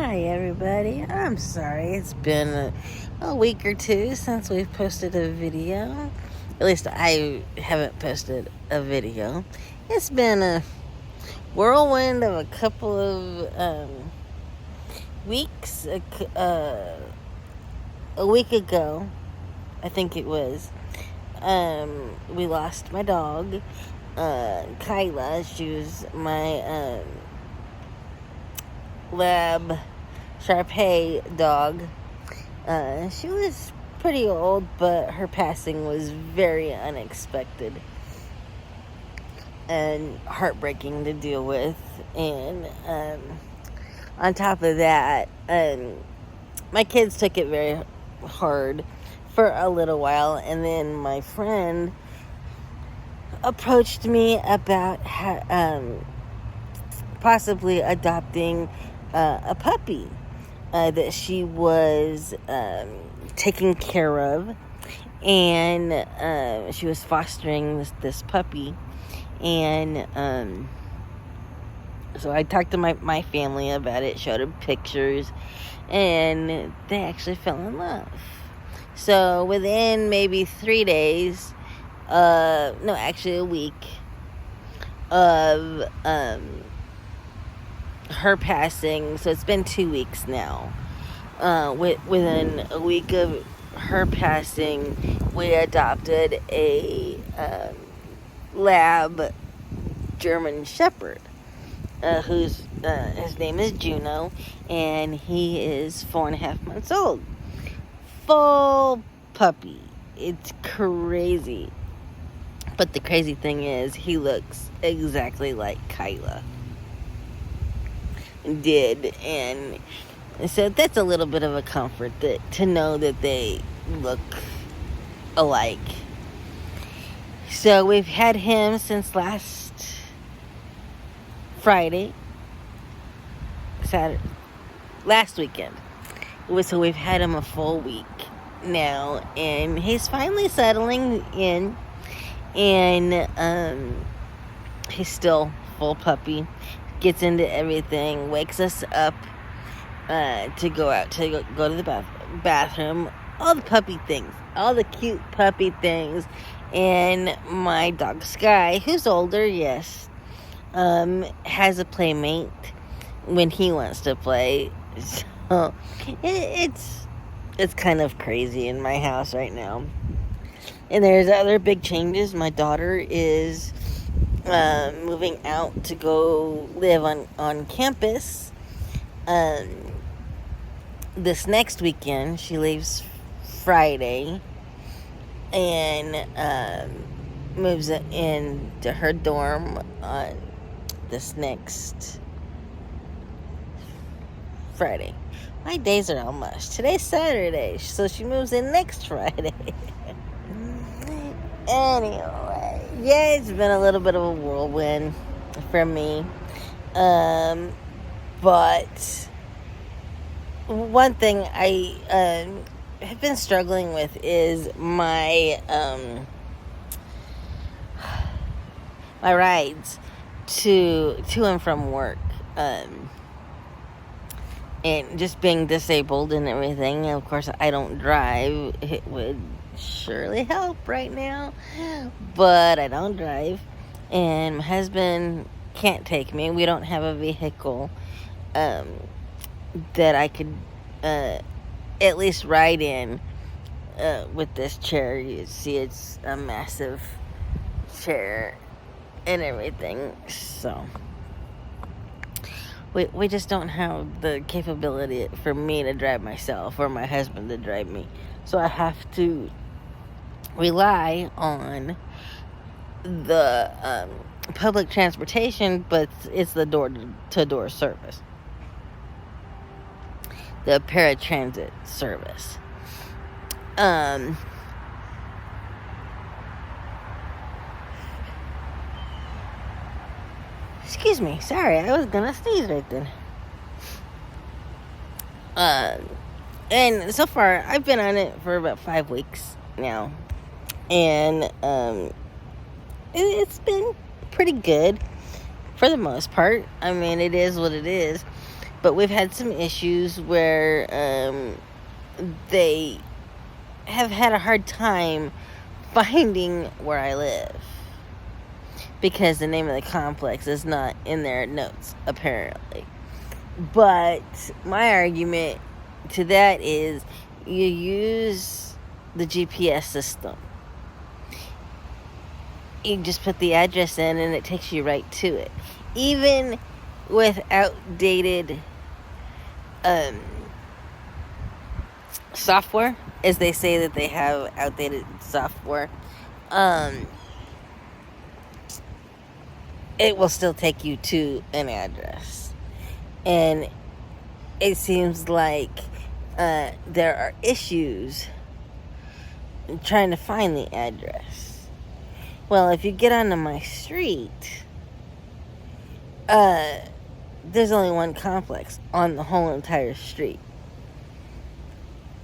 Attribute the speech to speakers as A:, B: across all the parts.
A: Hi everybody, I'm sorry it's been a week or two since we've posted a video. At least I haven't posted a video. It's been a whirlwind of a couple of weeks. A week ago, I think it was, we lost my dog, Kyla. She was my lab Shar-Pei dog. She was pretty old, but her passing was very unexpected and heartbreaking to deal with. And on top of that, my kids took it very hard for a little while, and then my friend approached me about possibly adopting a puppy that she was taking care of, and she was fostering this puppy. And so I talked to my family about it, showed them pictures, and they actually fell in love. So within maybe 3 days, no, actually a week of her passing, so it's been 2 weeks now. Within a week of her passing, we adopted a lab German Shepherd, whose his name is Juno, and he is 4.5 months old. Full puppy. It's crazy. But the crazy thing is, he looks exactly like Kyla did, and so that's a little bit of a comfort, to know that they look alike. So we've had him since last weekend. So we've had him a full week now, and he's finally settling in, and he's still full puppy. Gets into everything, wakes us up to go out, to go to the bathroom, all the puppy things, all the cute puppy things. And my dog Sky, who's older, yes, has a playmate when he wants to play. So it's kind of crazy in my house right now. And there's other big changes. My daughter is moving out to go live on campus this next weekend. She leaves Friday and moves into her dorm on this next Friday. My days are all mush. Today's Saturday, so she moves in next Friday. Anyway, yeah, it's been a little bit of a whirlwind for me. But one thing I have been struggling with is my my rides to and from work. And just being disabled and everything. Of course, I don't drive. It would surely help right now, but I don't drive, and my husband can't take me. We don't have a vehicle that I could at least ride in with this chair. You see, it's a massive chair and everything, so we just don't have the capability for me to drive myself, or my husband to drive me. So I have to rely on the public transportation, but it's the door-to-door service, the paratransit service. Excuse me, sorry, I was gonna sneeze right then. And so far, I've been on it for about 5 weeks now, and it's been pretty good for the most part. I mean, it is what it is. But we've had some issues where they have had a hard time finding where I live, because the name of the complex is not in their notes, apparently. But my argument to that is, you use the GPS system. You just put the address in and it takes you right to it. Even with outdated software, as they say that they have outdated software, it will still take you to an address. And it seems like there are issues trying to find the address. Well, if you get onto my street, there's only one complex on the whole entire street.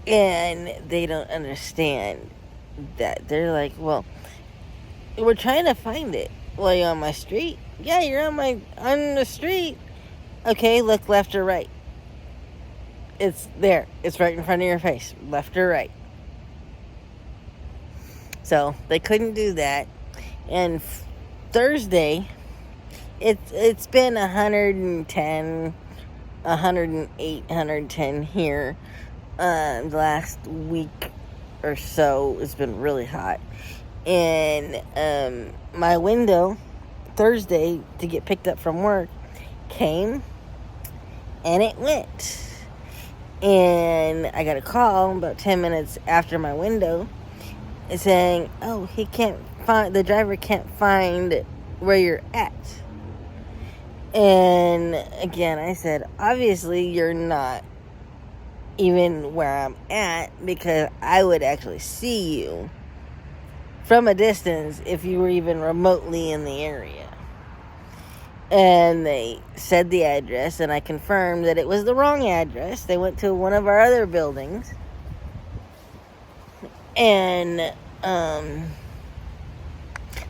A: And they don't understand that. They're like, well, we're trying to find it. Well, you're on my street? Yeah, you're on the street. Okay, look left or right. It's there. It's right in front of your face. Left or right. So they couldn't do that. And Thursday, it's been 110, 108, 110 here. The last week or so, it's been really hot. And my window Thursday to get picked up from work came, and it went. And I got a call about 10 minutes after my window saying, oh, the driver can't find where you're at. And again, I said, obviously you're not even where I'm at, because I would actually see you from a distance if you were even remotely in the area. And they said the address, and I confirmed that it was the wrong address. They went to one of our other buildings. And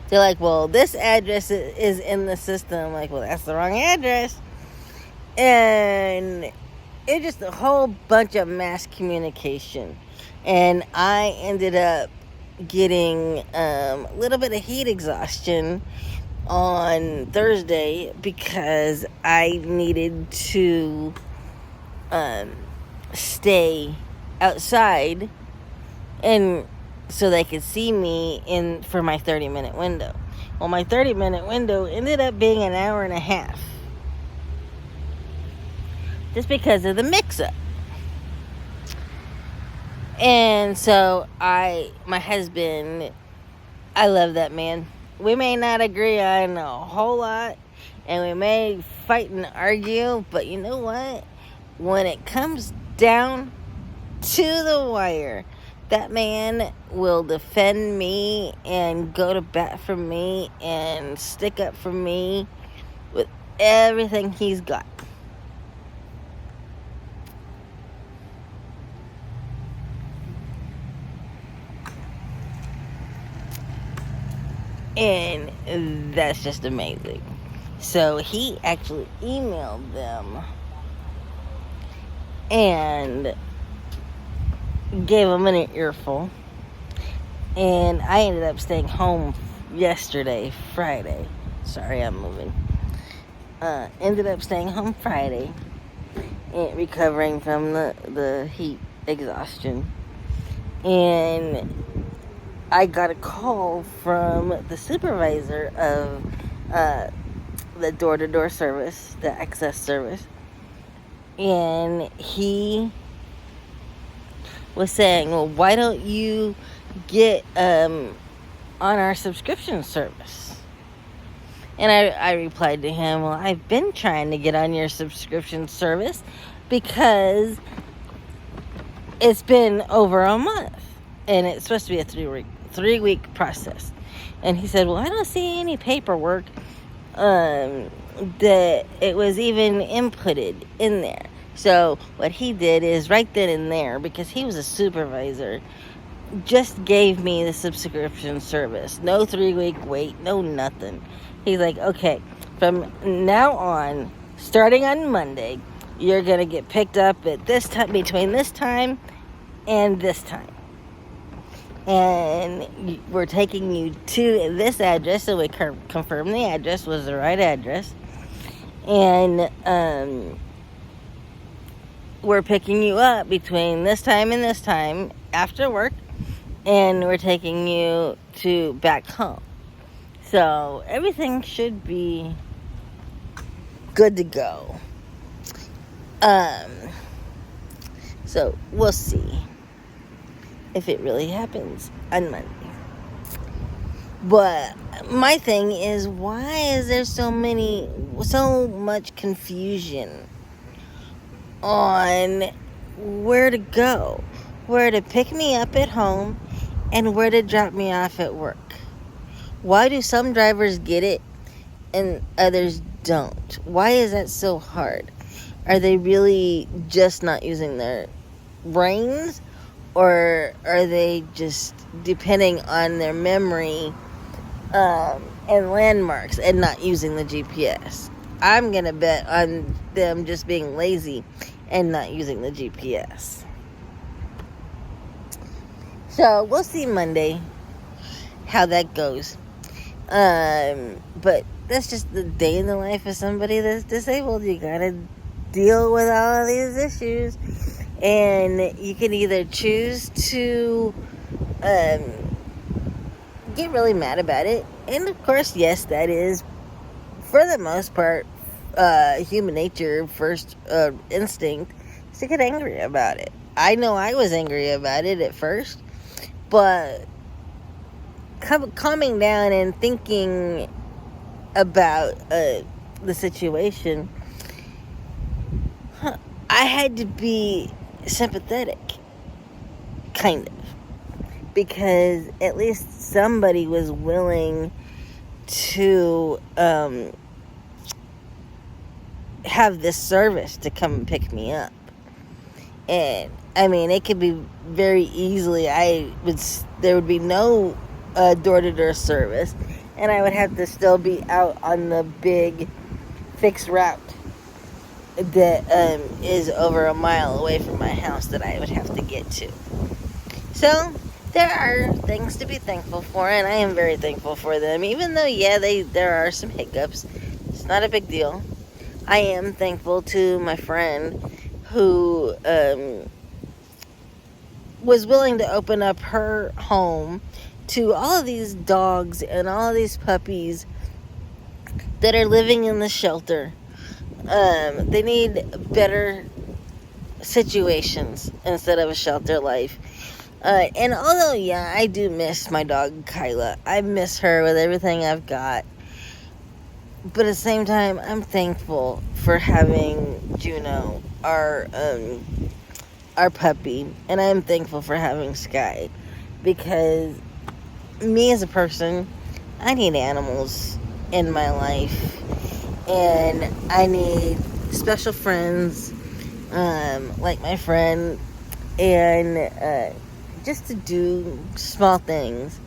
A: they're like, well, this address is in the system. I'm like, well, that's the wrong address. And it's just a whole bunch of mass communication. And I ended up getting a little bit of heat exhaustion on Thursday, because I needed to stay outside and so they could see me for my 30-minute window. Well, my 30-minute window ended up being an hour and a half, just because of the mix-up. And so my husband, I love that man. We may not agree on a whole lot, and we may fight and argue, but you know what? When it comes down to the wire, that man will defend me and go to bat for me and stick up for me with everything he's got. And that's just amazing. So he actually emailed them and gave them an earful. And I ended up staying home yesterday, Friday. Sorry, I'm moving. Ended up staying home Friday and recovering from the heat exhaustion. And I got a call from the supervisor of the door-to-door service, the access service, and he was saying, well, why don't you get on our subscription service? And I replied to him, well, I've been trying to get on your subscription service because it's been over a month, and it's supposed to be a 3-week process. And he said, well, I don't see any paperwork that it was even inputted in there. So what he did is right then and there, because he was a supervisor, just gave me the subscription service. No 3-week wait, no nothing. He's like, okay, from now on, starting on Monday, You're going to get picked up at this time, between this time and this time. And we're taking you to this address, so we confirm the address was the right address. And we're picking you up between this time and this time after work, and we're taking you to back home. So everything should be good to go. So we'll see if it really happens on Monday. But my thing is, why is there so much confusion on where to go, where to pick me up at home, and where to drop me off at work? Why do some drivers get it and others don't? Why is that so hard? Are they really just not using their brains, or are they just depending on their memory and landmarks and not using the GPS? I'm gonna bet on them just being lazy and not using the GPS. So we'll see Monday how that goes. But that's just the day in the life of somebody that's disabled. You gotta deal with all of these issues, and you can either choose to get really mad about it, and of course, yes, that is for the most part human nature. First instinct is to get angry about it. I know I was angry about it at first, but calming down and thinking about the situation, I had to be sympathetic, kind of, because at least somebody was willing to have this service to come and pick me up. And I mean, it could be very easily, there would be no door-to-door service, and I would have to still be out on the big fixed route that is over a mile away from my house that I would have to get to. So there are things to be thankful for, and I am very thankful for them, even though there are some hiccups. It's not a big deal. I am thankful to my friend who was willing to open up her home to all of these dogs and all of these puppies that are living in the shelter. They need better situations instead of a shelter life. And although, I do miss my dog Kyla. I miss her with everything I've got. But at the same time, I'm thankful for having Juno, our puppy. And I'm thankful for having Sky. Because me as a person, I need animals in my life. And I need special friends, like my friend, and just to do small things.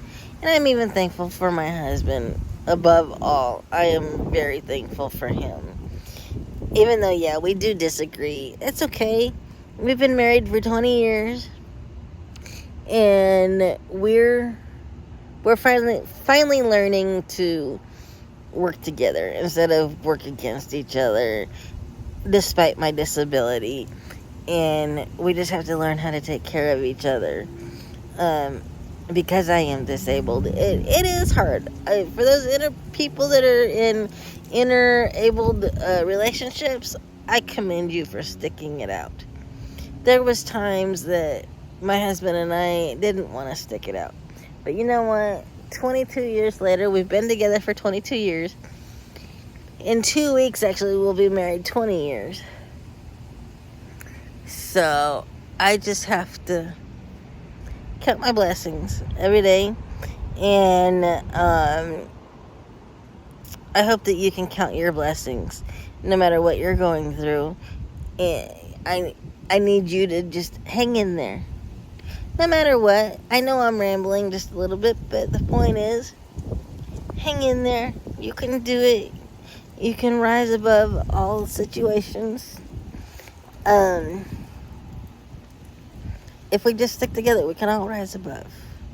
A: And I'm even thankful for my husband. Above all, I am very thankful for him. Even though, we do disagree. It's okay. We've been married for 20 years. And we're finally learning to work together instead of work against each other, despite my disability. And we just have to learn how to take care of each other. Because I am disabled, it is hard. For those people that are in inner-abled relationships, I commend you for sticking it out. There was times that my husband and I didn't want to stick it out. But you know what? 22 years later, we've been together for 22 years. In 2 weeks, actually, we'll be married 20 years. So, I just have to count my blessings every day. And I hope that you can count your blessings no matter what you're going through. And I need you to just hang in there. No matter what. I know I'm rambling just a little bit, but the point is, hang in there. You can do it. You can rise above all situations. Um, if we just stick together, we can all rise above,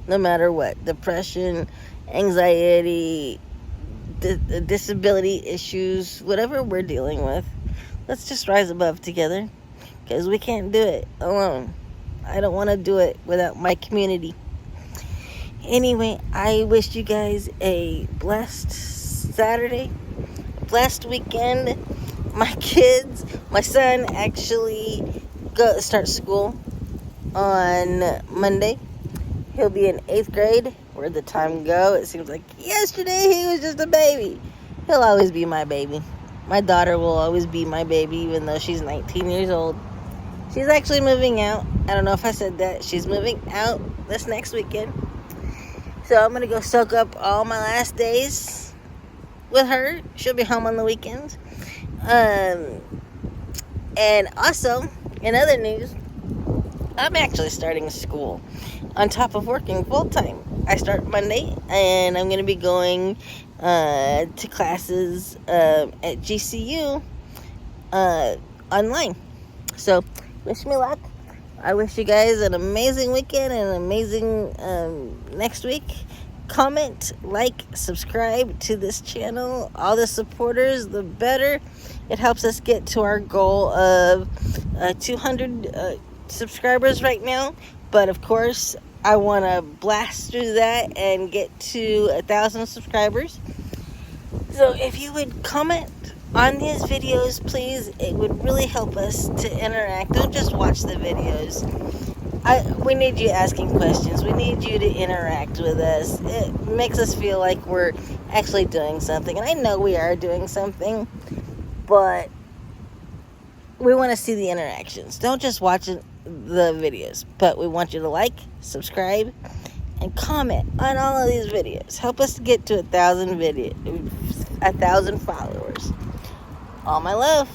A: no matter what. Depression, anxiety, disability issues, whatever we're dealing with, let's just rise above together, because we can't do it alone. I don't want to do it without my community. Anyway, I wish you guys a blessed Saturday, blessed weekend. My son actually starts school on Monday. He'll be in 8th grade. Where'd the time go? It seems like yesterday he was just a baby. He'll always be my baby. My daughter will always be my baby, even though she's 19 years old. She's actually moving out. I don't know if I said that. She's moving out this next weekend. So I'm going to go soak up all my last days with her. She'll be home on the weekends. And also, in other news, I'm actually starting school on top of working full-time. I start Monday, and I'm going to be going to classes at GCU online. So, wish me luck. I wish you guys an amazing weekend and an amazing next week. Comment, like, subscribe to this channel. All the supporters, the better. It helps us get to our goal of 200 subscribers right now. But, of course, I want to blast through that and get to 1,000 subscribers. So if you would comment on these videos, please, it would really help us to interact. Don't just watch the videos. We need you asking questions. We need you to interact with us. It makes us feel like we're actually doing something. And I know we are doing something, but we want to see the interactions. Don't just watch the videos, but we want you to like, subscribe, and comment on all of these videos. Help us to get to 1,000 followers. All my love.